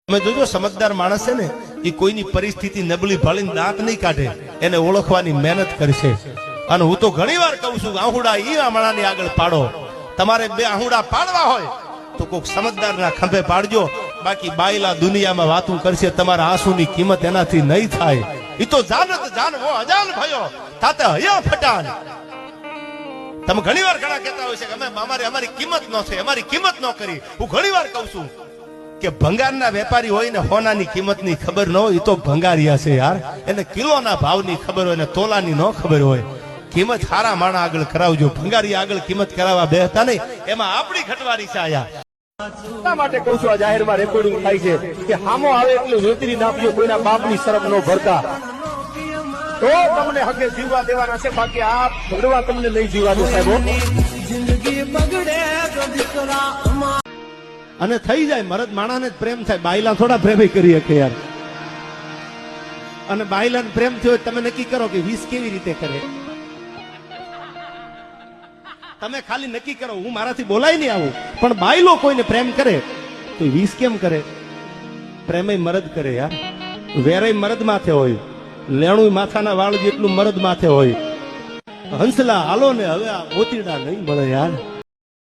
તમે જોજો સમજદાર માણસ છે ને એ કોઈની પરિસ્થિતિ નબળી ભાળીને દાંત નહીં કાઢે, એને ઓળખવાની મહેનત કરશે. અને હું તો ઘણી વાર કહું છું, આહુડા ઈ આમણાની આગળ પાડો. તમારે બે આહુડા પાડવા હોય તો કોઈક સમજદારના ખંભે પાડજો, બાકી બાયલા દુનિયામાં વાતું કરશે, તમારા આંસુની કિંમત એનાથી નહીં થાય. ઈ તો જાનત જાનવો અજાન ભયો તાતે હયા ફટાન. તમે ઘણી વાર ઘણા કહેતા હોય છે કે અમારી કિંમત ન છે, અમારી કિંમત ન કરી. હું ઘણી વાર કહું છું કે ભંગારના વેપારી હોય ને હોનાની કિંમતની ખબર ન હોય, એ તો ભંગારિયા છે યાર. એને કિલોના ભાવની ખબર હોય ને તોલાની ન ખબર હોય. કિંમત સારા માણા આગળ કરાવજો, ભંગારી આગળ કિંમત કરાવવા બેહતા નહીં. એમાં આપણી ઘટવાની છે આયા. એટલા માટે કહું છું, આ જાહેરમાં રેકોર્ડિંગ થાય છે કે હામો આવે એટલું વેતરી નાખજો, કોઈના બાપની શરમ ન ભરતા. તો તમને હકે જીવવા દેવાના છે, બાકી આ ભગવા તમને નહીં જીવવાનું સાહેબ. જિંદગી બગડે તો દીકરા અને થઈ જાય મરદ માણાને જ પ્રેમ થાય, બાયલા થોડા પ્રેમ કરી શકે યાર. અને બાયલાને પ્રેમ થયો તમે નક્કી કરો કે 20 કેવી રીતે કરે. તમે ખાલી નક્કી કરો, હું મારાથી બોલાય નહીં આવું, પણ બાયલો કોઈને પ્રેમ કરે તો 20 કેમ કરે? પ્રેમય મરદ કરે યાર. વેરય મરદ માથે હોય, લેણું માથાના વાળ જેટલું મરદ માથે હોય. હંસલા હાલો ને હવે આ મોતીડા નહીં મળે યાર.